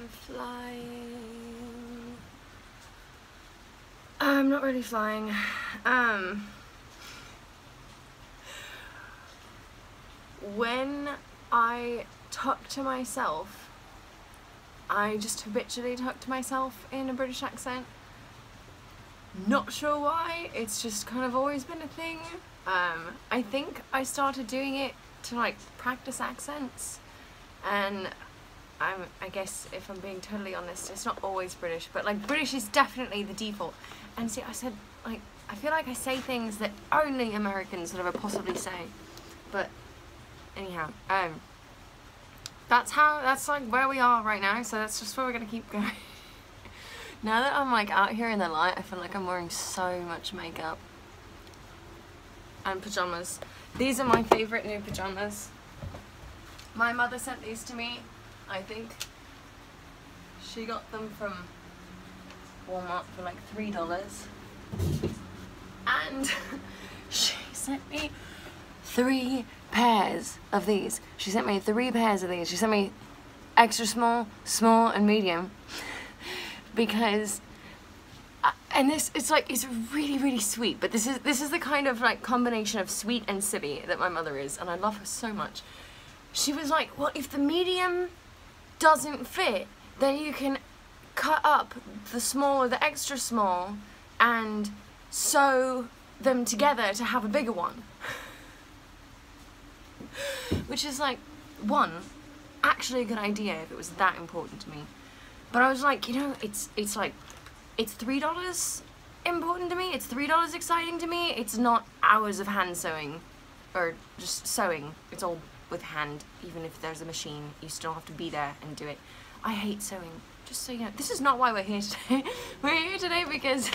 flying. I'm not really flying. When I talk to myself, I just habitually talk to myself in a British accent. Not sure why, it's just kind of always been a thing. I think I started doing it to like practice accents, and I guess if I'm being totally honest, it's not always British, but like British is definitely the default. And see, I said, like, I feel like I say things that only Americans would ever possibly say, but anyhow, that's like where we are right now, so that's just where we're gonna keep going. Now that I'm like out here in the light, I feel like I'm wearing so much makeup and pajamas. These are my favourite new pajamas. My mother sent these to me, I think. She got them from Walmart for like $3. And she sent me 3 pairs of these. She sent me 3 pairs of these. She sent me extra small, small and medium. Because and this, it's like, it's really, really sweet, but this is the kind of like combination of sweet and silly that my mother is, and I love her so much. She was like, well, if the medium doesn't fit, then you can cut up the small or the extra small and sew them together to have a bigger one. Which is like, one, actually a good idea if it was that important to me. But I was like, you know, it's like, it's $3 important to me, it's $3 exciting to me, it's not hours of hand sewing, or just sewing, it's all with hand, even if there's a machine, you still have to be there and do it. I hate sewing, just so you know. This is not why we're here today. We're here today because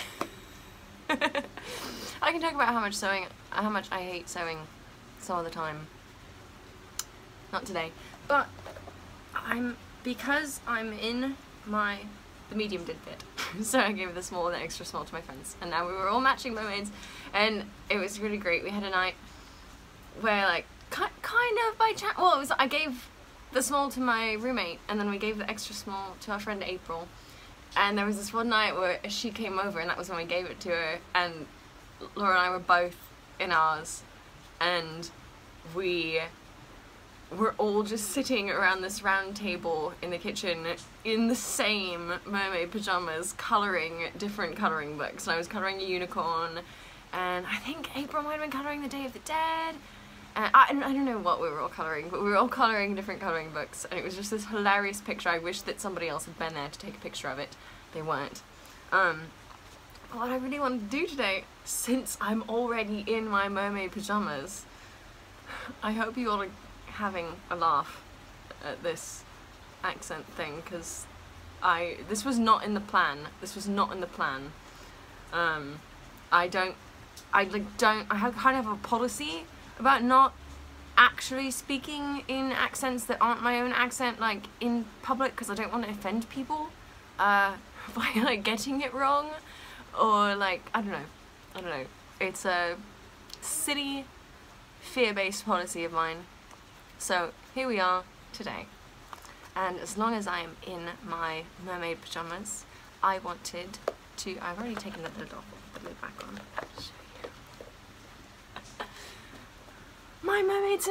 I can talk about how much I hate sewing some of the time. Not today, but because I'm in the medium did fit, so I gave the small and the extra small to my friends, and now we were all matching mermaids, and it was really great. We had a night where, like, kind of by chance, well, it was, I gave the small to my roommate, and then we gave the extra small to our friend April, and there was this one night where she came over, and that was when we gave it to her, and Laura and I were both in ours, and we were all just sitting around this round table in the kitchen in the same mermaid pajamas, colouring different colouring books. And I was colouring a unicorn, and I think April might have been colouring the Day of the Dead. I don't know what we were all colouring, but we were all colouring different colouring books, and it was just this hilarious picture. I wish that somebody else had been there to take a picture of it. They weren't. What I really want to do today, since I'm already in my mermaid pajamas, I hope you all are having a laugh at this accent thing, because this was not in the plan. This was not in the plan. I kind of have a policy about not actually speaking in accents that aren't my own accent, like, in public, because I don't want to offend people by like getting it wrong, or like, I don't know. It's a silly, fear-based policy of mine. So here we are today, and as long as I am in my mermaid pajamas, I wanted to, I've already taken the lid off, the lid back on. I'll show you. My mermaids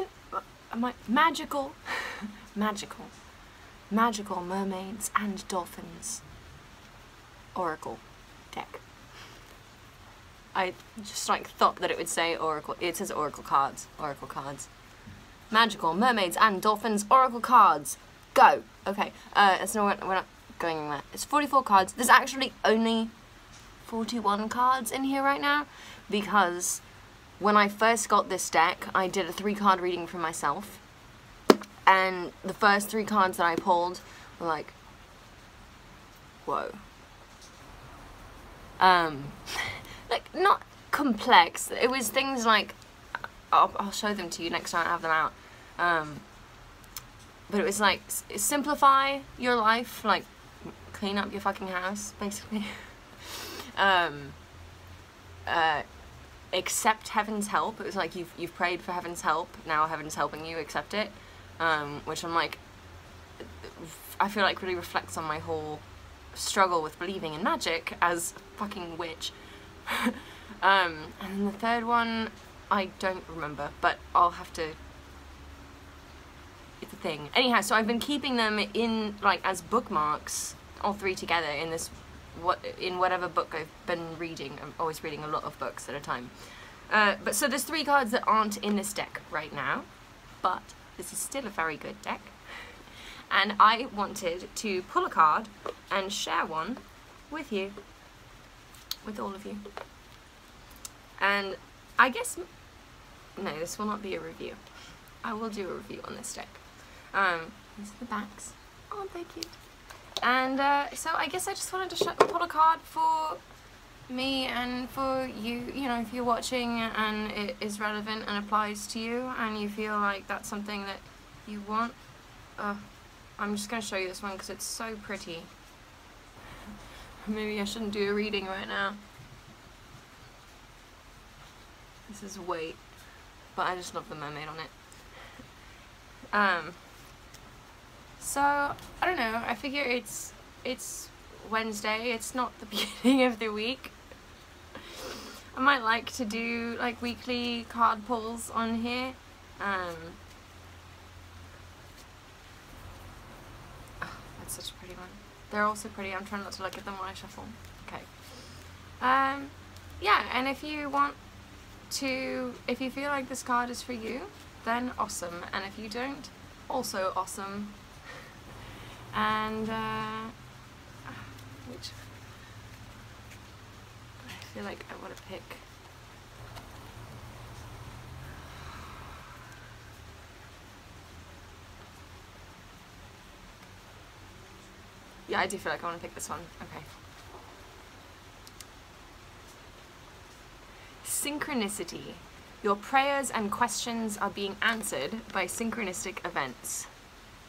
and my magical mermaids and dolphins oracle deck. I just like thought that it would say oracle. It says oracle cards. Oracle cards. Magical mermaids and dolphins oracle cards. Go. Okay. So we're not going in there. It's 44 cards. There's actually only 41 cards in here right now, because when I first got this deck, I did a 3-card reading for myself, and the first 3 cards that I pulled were like, whoa. Like, not complex. It was things like, I'll show them to you next time I have them out. But it was like, simplify your life, like, clean up your fucking house, basically. Accept heaven's help. It was like, you've prayed for heaven's help, now heaven's helping you, accept it. Which I'm like, I feel like really reflects on my whole struggle with believing in magic as fucking witch. And then the third one, I don't remember, but I'll have to, it's a thing. Anyhow, so I've been keeping them in, like, as bookmarks, all three together in this, in whatever book I've been reading. I'm always reading a lot of books at a time. But so there's 3 cards that aren't in this deck right now, but this is still a very good deck. And I wanted to pull a card and share one with you, with all of you. And I guess, no, this will not be a review. I will do a review on this deck. These are the backs. Aren't they cute? And so I guess I just wanted to pull a card for me and for you, you know, if you're watching and it is relevant and applies to you and you feel like that's something that you want. I'm just going to show you this one because it's so pretty. Maybe I shouldn't do a reading right now. This is weight, but I just love the mermaid on it. So, I don't know, I figure it's Wednesday, it's not the beginning of the week. I might like to do like weekly card pulls on here. Oh, that's such a pretty one. They're also pretty, I'm trying not to look at them while I shuffle. Okay. Yeah, and if you want to, if you feel like this card is for you, then awesome. And if you don't, also awesome. And which I feel like I want to pick. Yeah, I do feel like I want to pick this one. Okay. Synchronicity. Your prayers and questions are being answered by synchronistic events.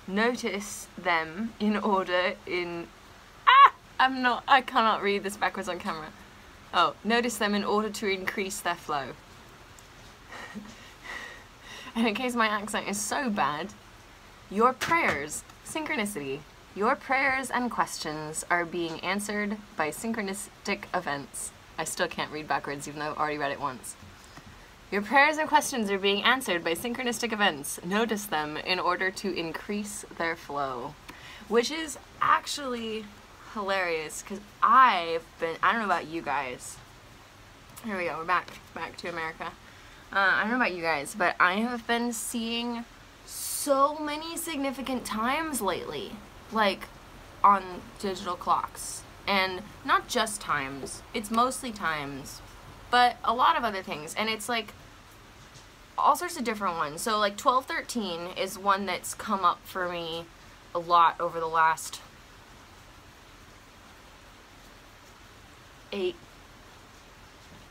Notice them in order in... I cannot read this backwards on camera. Oh, notice them in order to increase their flow. And in case my accent is so bad, your prayers, synchronicity, your prayers and questions are being answered by synchronistic events. I still can't read backwards even though I've already read it once. Your prayers and questions are being answered by synchronistic events. Notice them in order to increase their flow. Which is actually hilarious, because I've been, I don't know about you guys. Here we go, we're back to America. I don't know about you guys, but I have been seeing so many significant times lately. Like, on digital clocks. And not just times, it's mostly times, but a lot of other things. And it's like all sorts of different ones. So like 1213 is one that's come up for me a lot over the last 8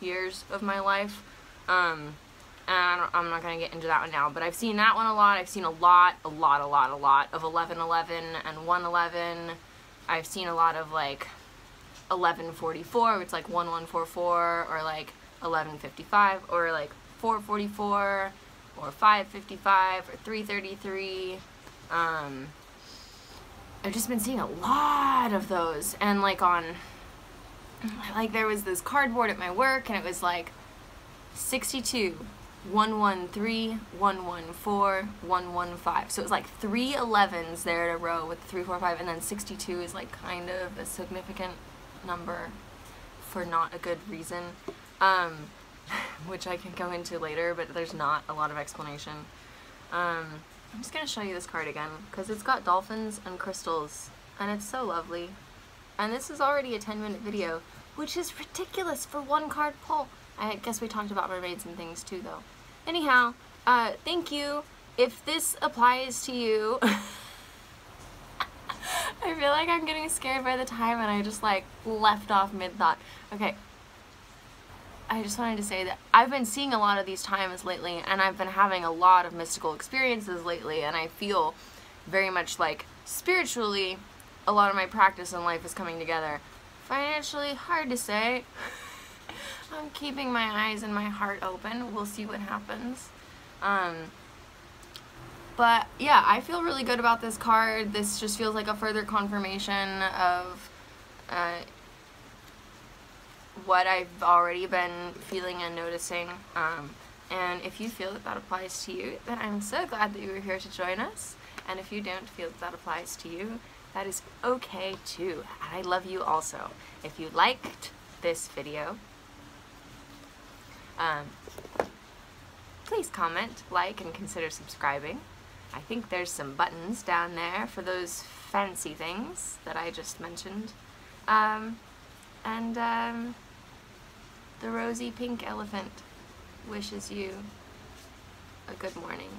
years of my life. And I'm not going to get into that one now, but I've seen that one a lot. I've seen a lot of 1111 and 111. I've seen a lot of like 1144, which is like 1144, or like 1155, or like 444, or 555, or 333. I've just been seeing a lot of those, and like on, like there was this cardboard at my work, and it was like 62, 113, 114, 115. So it was like 3 11s there in a row with 3, 4, 5, and then 62 is like kind of a significant number for not a good reason, which I can go into later, but there's not a lot of explanation. I'm just going to show you this card again, because it's got dolphins and crystals, and it's so lovely. And this is already a 10-minute video, which is ridiculous for one card pull. I guess we talked about mermaids and things too, though. Anyhow, thank you. If this applies to you... I feel like I'm getting scared by the time and I just like left off mid-thought. Okay. I just wanted to say that I've been seeing a lot of these times lately, and I've been having a lot of mystical experiences lately, and I feel very much like spiritually a lot of my practice in life is coming together. Financially, hard to say. I'm keeping my eyes and my heart open. We'll see what happens. But yeah, I feel really good about this card. This just feels like a further confirmation of what I've already been feeling and noticing. And if you feel that that applies to you, then I'm so glad that you were here to join us. And if you don't feel that that applies to you, that is okay too. I love you also. If you liked this video, please comment, like, and consider subscribing. I think there's some buttons down there for those fancy things that I just mentioned. The rosy pink elephant wishes you a good morning.